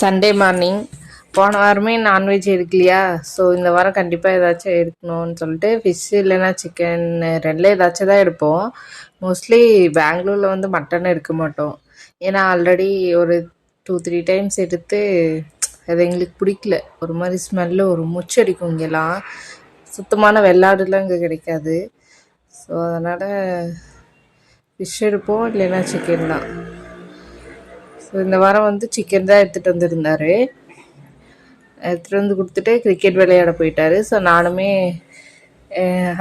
Sunday morning. போன வாரமே non veg எடுக்கலையா, so இந்த வாரம் கண்டிப்பாக ஏதாச்சும் எடுக்கணும்னு சொல்லிட்டு ஃபிஷ் இல்லைன்னா சிக்கன் ரெண்டில் ஏதாச்சும் தான் எடுப்போம். மோஸ்ட்லி பெங்களூரில் வந்து மட்டன் எடுக்க மாட்டோம். ஏன்னா ஆல்ரெடி ஒரு 2-3 டைம்ஸ் எடுத்து அது எங்களுக்கு பிடிக்கல. ஒரு மாதிரி ஸ்மெல்லு ஒரு மூச்சடிக்கும். இங்கெல்லாம் சுத்தமான வெள்ளாடுலாம் இங்கே கிடைக்காது. ஸோ அதனால் ஃபிஷ் எடுப்போம், இல்லைன்னா சிக்கன் தான். ஸோ இந்த வாரம் வந்து சிக்கன் தான் எடுத்துகிட்டு வந்துருந்தார். எடுத்துகிட்டு வந்து கொடுத்துட்டு கிரிக்கெட் விளையாட போயிட்டார். ஸோ நானுமே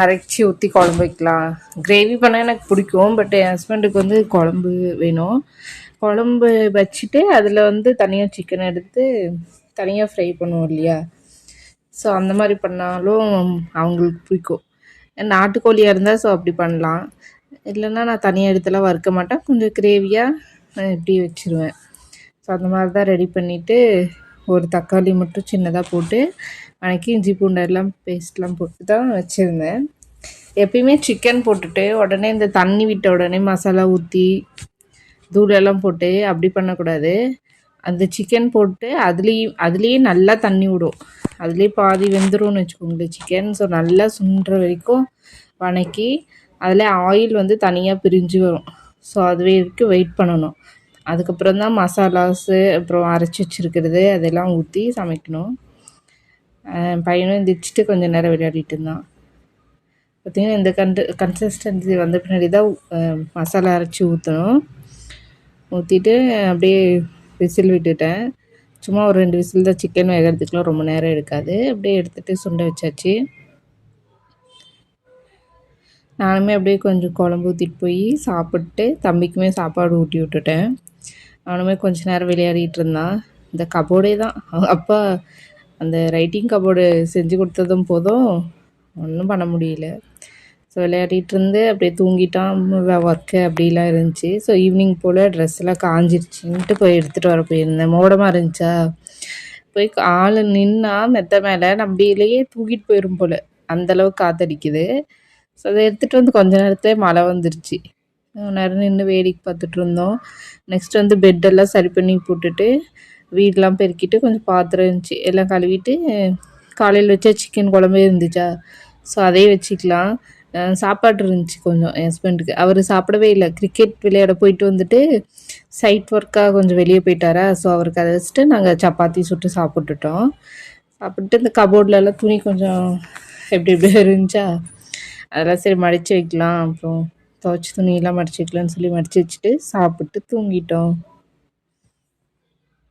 அரைச்சி ஊற்றி குழம்பு வைக்கலாம். கிரேவி பண்ணால் எனக்கு பிடிக்கும், பட் என் ஹஸ்பண்டுக்கு வந்து குழம்பு வேணும். குழம்பு வச்சுட்டு அதில் வந்து தனியாக சிக்கன் எடுத்து தனியாக ஃப்ரை பண்ணுவோம் இல்லையா, ஸோ அந்த மாதிரி பண்ணாலும் அவங்களுக்கு பிடிக்கும். நாட்டுக்கோழியாக இருந்தால் ஸோ அப்படி பண்ணலாம். இல்லைன்னா நான் தனியாக எடுத்துலாம் வறுக்க மாட்டேன், கொஞ்சம் கிரேவியாக இப்படி வச்சுருவேன். ஸோ அந்த மாதிரி தான் ரெடி பண்ணிவிட்டு ஒரு தக்காளி மட்டும் சின்னதாக போட்டு வதக்கி இஞ்சி பூண்டெல்லாம் பேஸ்ட்லாம் போட்டு தான் வச்சுருந்தேன். எப்பயுமே சிக்கன் போட்டுட்டு உடனே இந்த தண்ணி விட்ட உடனே மசாலா ஊற்றி தூளெல்லாம் போட்டு அப்படி பண்ணக்கூடாது. அந்த சிக்கன் போட்டு அதுலேயே நல்லா தண்ணி விடும். அதுலேயே பாதி வெந்துரும்னு வச்சுக்கோங்களேன் சிக்கன். ஸோ நல்லா சுண்டுற வரைக்கும் வதக்கி அதில் ஆயில் வந்து தனியாக பிரிஞ்சு வரும். ஸோ அது வரைக்கும் வெயிட் பண்ணணும். அதுக்கப்புறம் தான் மசாலாஸு அப்புறம் அரைச்சி வச்சுருக்கிறது அதெல்லாம் ஊற்றி சமைக்கணும். பையனும் எந்திரிச்சிட்டு கொஞ்சம் நேரம் விளையாடிட்டு இருந்தான். பார்த்திங்கன்னா இந்த கன்சிஸ்டன்சி வந்த பின்னாடி தான் மசாலா அரைச்சி ஊற்றணும். ஊற்றிட்டு அப்படியே விசில் விட்டுட்டேன். சும்மா ஒரு 2 விசில் தான், சிக்கன் வேகிறதுக்குலாம் ரொம்ப நேரம் எடுக்காது. அப்படியே எடுத்துகிட்டு சுண்டை வச்சாச்சு. நானுமே அப்படியே கொஞ்சம் குழம்பு ஊற்றிட்டு போய் சாப்பிட்டு தம்பிக்குமே சாப்பாடு ஊட்டி விட்டுட்டேன். அவனுமே கொஞ்சம் நேரம் விளையாடிட்டு இருந்தான். இந்த கபோர்டே தான் அவங்க அப்பா அந்த ரைட்டிங் கபோர்டு செஞ்சு கொடுத்ததும் போதும் ஒன்றும் பண்ண முடியல. ஸோ விளையாடிட்டு இருந்து அப்படியே தூங்கிட்டான். ஒர்க்கு அப்படிலாம் இருந்துச்சு. ஸோ ஈவினிங் போல் ட்ரெஸ்ஸெல்லாம் காஞ்சிருச்சுன்ட்டு போய் எடுத்துகிட்டு வர போயிருந்தேன். மோடமாக இருந்துச்சா, போய் ஆள் நின்னா மெத்த மேலே நம்பியிலேயே தூக்கிட்டு போயிடும் போல், அந்தளவுக்கு காற்றடிக்குது. ஸோ அதை எடுத்துகிட்டு வந்து கொஞ்ச நேரத்தில் மழை வந்துருச்சு. நேரம் நின்று வேடிக்கை பார்த்துட்டு இருந்தோம். நெக்ஸ்ட் வந்து பெட்டெல்லாம் சரி பண்ணி போட்டுட்டு வீடெலாம் பெருக்கிட்டு கொஞ்சம் பாத்திரம் இருந்துச்சு எல்லாம் கழுவிட்டு, காலையில் வச்சா சிக்கன் குழம்பே இருந்துச்சா, ஸோ அதையே வச்சுக்கலாம். சாப்பாடு இருந்துச்சு கொஞ்சம் என் ஹஸ்பண்டுக்கு. அவர் சாப்பிடவே இல்லை. கிரிக்கெட் விளையாட போயிட்டு வந்துட்டு சைட் ஒர்க்காக கொஞ்சம் வெளியே போயிட்டாரா, ஸோ அவருக்கு அதை வச்சுட்டு நாங்கள் சப்பாத்தி சுட்டு சாப்பிட்டுட்டோம். சாப்பிட்டு இந்த கபோர்ட்லலாம் துணி கொஞ்சம் எப்படி எப்படி இருந்துச்சா, அதெல்லாம் சரி மடித்து வைக்கலாம், அப்புறம் துவைச்சி துணியெல்லாம் மடித்து வைக்கலான்னு சொல்லி மடித்து வச்சுட்டு சாப்பிட்டு தூங்கிட்டோம்.